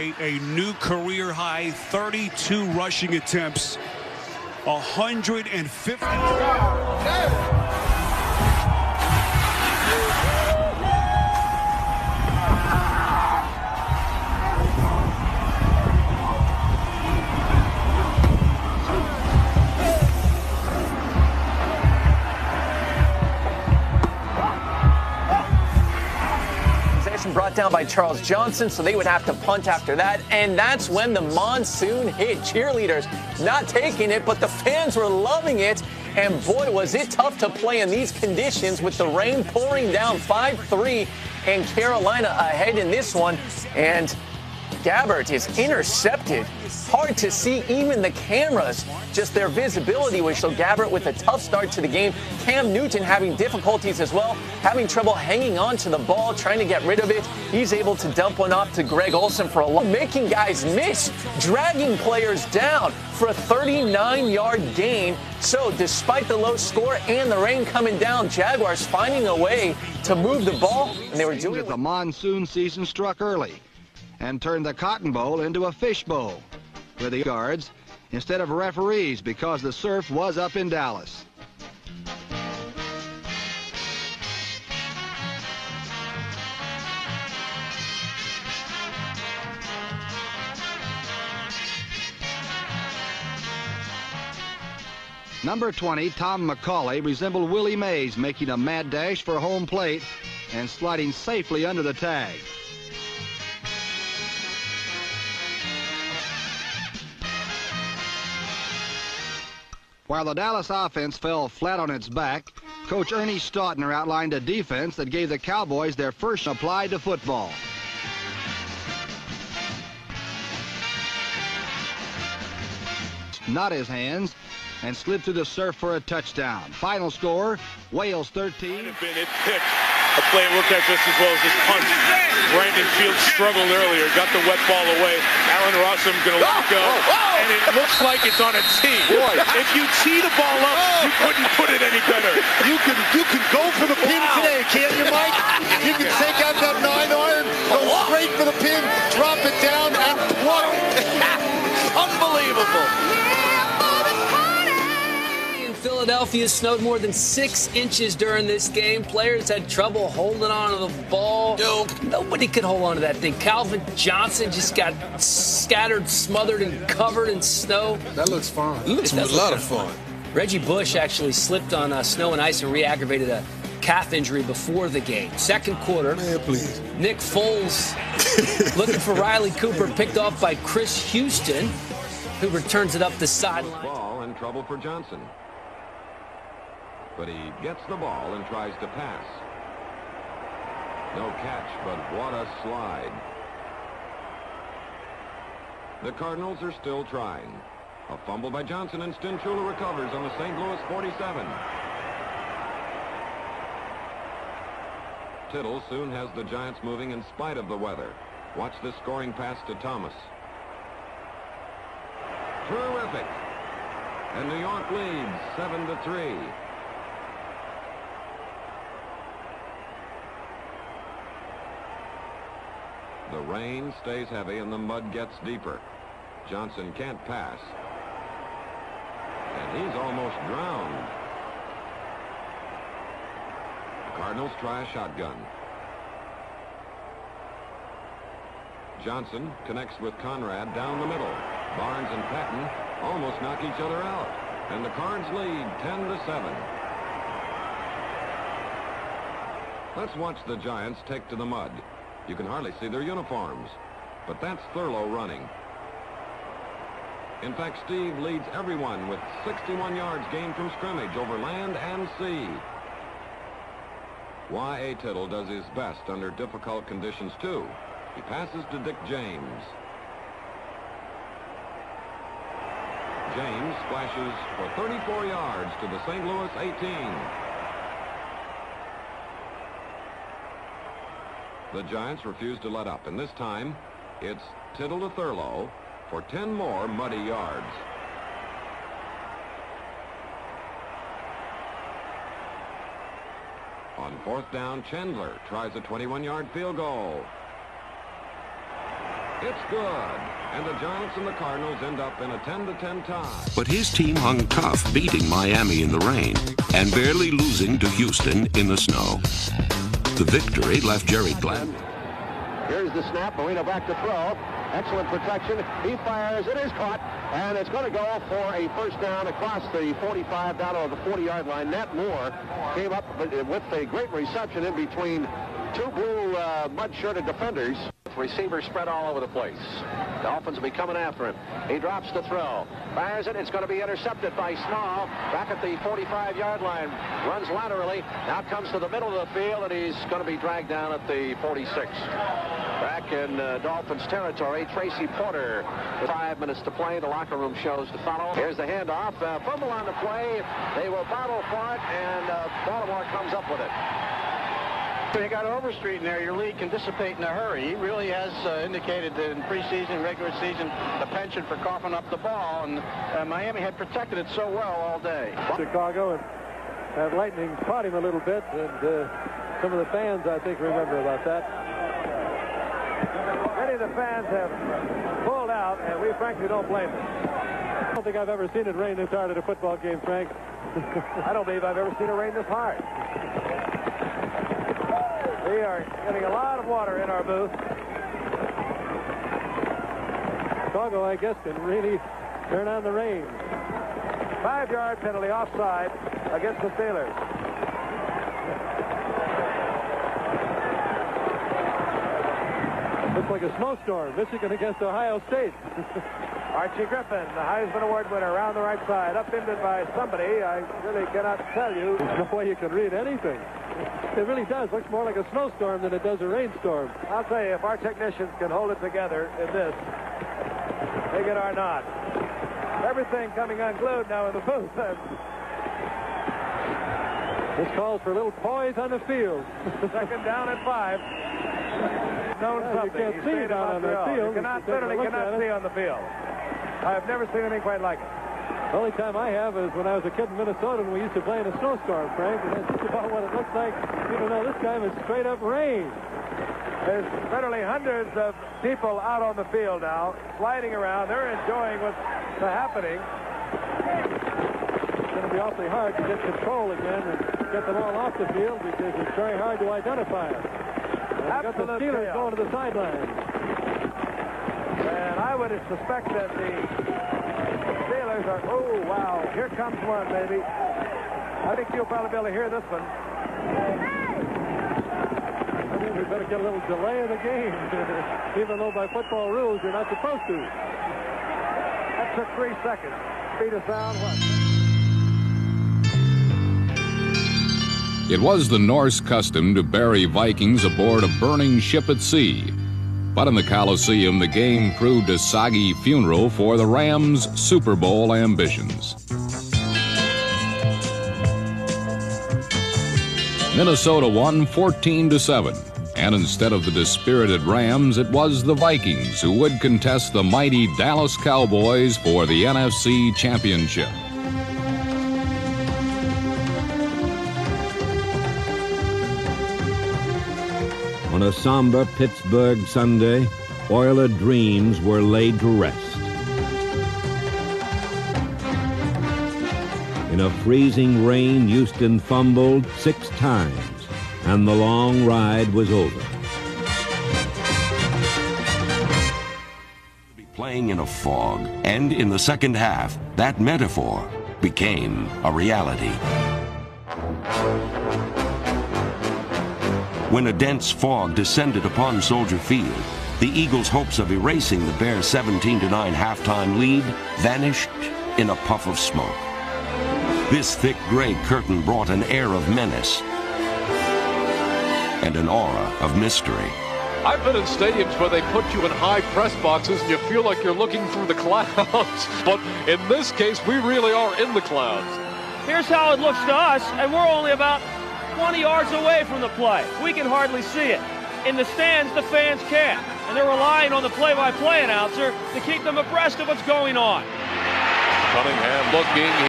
enjoy a new career high 32 rushing attempts, 150. Brought down by Charles Johnson, so they would have to punt after that. And that's when the monsoon hit. Cheerleaders not taking it, but the fans were loving it. And boy, was it tough to play in these conditions with the rain pouring down 5-3 and Carolina ahead in this one. And Gabbert is intercepted. Hard to see even the cameras. Just their visibility was so Gabbert with a tough start to the game. Cam Newton having difficulties as well, having trouble hanging on to the ball, trying to get rid of it. He's able to dump one off to Greg Olsen for a long, making guys miss, dragging players down for a 39-yard gain. So despite the low score and the rain coming down, Jaguars finding a way to move the ball, and they were doing it. The monsoon season struck early and turned the Cotton Bowl into a fish bowl with the guards instead of referees because the surf was up in Dallas. Number 20, Tom McCauley, resembled Willie Mays, making a mad dash for home plate and sliding safely under the tag. While the Dallas offense fell flat on its back, Coach Ernie Stautner outlined a defense that gave the Cowboys their first apply to football. Not his hands, and slid through the surf for a touchdown. Final score, Wales 13. It picked. A play looked at just as well as this punt. Brandon Fields struggled earlier, got the wet ball away. Allen Rossum going to let go, and it looks like it's on a tee. Boy, if you tee the ball up, you couldn't put it any better. You can go for the pin today, can't you, Mike? You can take out that 9-iron, go straight for the pin, drop it down, and plug it. Unbelievable. Philadelphia snowed more than 6 inches during this game. Players had trouble holding on to the ball. Nobody could hold on to that thing. Calvin Johnson just got scattered, smothered, and covered in snow. That looks fun. It looks a lot of fun. Reggie Bush actually slipped on snow and ice and re-aggravated a calf injury before the game. Second quarter, man, please. Nick Foles looking for Riley Cooper, picked off by Chris Houston, who returns it up the sideline. Ball in trouble for Johnson. But he gets the ball and tries to pass. No catch, but what a slide. The Cardinals are still trying. A fumble by Johnson, and Stinchula recovers on the St. Louis 47. Tittle soon has the Giants moving in spite of the weather. Watch this scoring pass to Thomas. Terrific. And New York leads 7-3. The rain stays heavy and the mud gets deeper. Johnson can't pass. And he's almost drowned. The Cardinals try a shotgun. Johnson connects with Conrad down the middle. Barnes and Patton almost knock each other out. And the Cards lead 10-7. Let's watch the Giants take to the mud. You can hardly see their uniforms, but that's Thurlow running. In fact, Steve leads everyone with 61 yards gained from scrimmage over land and sea. Y.A. Tittle does his best under difficult conditions, too. He passes to Dick James. James splashes for 34 yards to the St. Louis 18. The Giants refuse to let up, and this time it's Tittle to Thurlow for 10 more muddy yards. On fourth down, Chandler tries a 21-yard field goal. It's good. And the Giants and the Cardinals end up in a 10-10 tie. But his team hung tough, beating Miami in the rain and barely losing to Houston in the snow. The victory left Jerry Glenn. Here's the snap. Marino back to throw. Excellent protection. He fires. It is caught. And it's going to go for a first down across the 45 down to the 40-yard line. Nat Moore came up with a great reception in between two blue mud-shirted defenders. Receivers spread all over the place. Dolphins will be coming after him. He drops to throw. Fires it. It's going to be intercepted by Small. Back at the 45-yard line. Runs laterally. Now comes to the middle of the field, and he's going to be dragged down at the 46. Back in Dolphins territory, Tracy Porter with 5 minutes to play. The locker room shows to follow. Here's the handoff. Fumble on the play. They will battle for it, and Baltimore comes up with it. You got Overstreet in there, your lead can dissipate in a hurry. He really has indicated that in preseason, regular season, the penchant for coughing up the ball, and Miami had protected it so well all day. Chicago and Lightning fought him a little bit, and some of the fans, I think, remember about that. Many of the fans have pulled out, and we frankly don't blame them. I don't think I've ever seen it rain this hard at a football game, Frank. I don't believe I've ever seen it rain this hard. We are getting a lot of water in our booth. Chicago, I guess, can really turn on the rain. 5-yard penalty offside against the Steelers. Looks like a snowstorm. Michigan against Ohio State. Archie Griffin, the Heisman Award winner, around the right side, upended by somebody. I really cannot tell you. There's no way you can read anything. It really does. Looks more like a snowstorm than it does a rainstorm. I'll tell you, if our technicians can hold it together in this, they get our nod. Everything coming unglued now in the booth. This calls for a little poise on the field. Second down and 5. Known something. You can't see down on the field. You certainly cannot see on the field. I've never seen anything quite like it. The only time I have is when I was a kid in Minnesota and we used to play in a snowstorm, Frank, and that's just about what it looks like. Even though this time it's straight up rain. There's literally hundreds of people out on the field now, sliding around. They're enjoying what's happening. It's going to be awfully hard to get control again and get them all off the field because it's very hard to identify them. We've got the Steelers going to the sidelines. And I would suspect that the Steelers are, oh, wow, here comes one, baby. I think you'll probably be able to hear this one. I think we better get a little delay in the game, even though by football rules you're not supposed to. That took 3 seconds. Speed of sound, what? It was the Norse custom to bury Vikings aboard a burning ship at sea. But in the Coliseum, the game proved a soggy funeral for the Rams' Super Bowl ambitions. Minnesota won 14-7, and instead of the dispirited Rams, it was the Vikings who would contest the mighty Dallas Cowboys for the NFC Championship. On a somber Pittsburgh Sunday, Oiler dreams were laid to rest. In a freezing rain, Houston fumbled 6 times, and the long ride was over. Playing in a fog, and in the second half, that metaphor became a reality. When a dense fog descended upon Soldier Field, the Eagles' hopes of erasing the Bears' 17-9 halftime lead vanished in a puff of smoke. This thick gray curtain brought an air of menace and an aura of mystery. I've been in stadiums where they put you in high press boxes and you feel like you're looking through the clouds. But in this case, we really are in the clouds. Here's how it looks to us, and we're only about 20 yards away from the play. We can hardly see it. In the stands, the fans can't, and they're relying on the play-by-play announcer to keep them abreast of what's going on. Cunningham looking.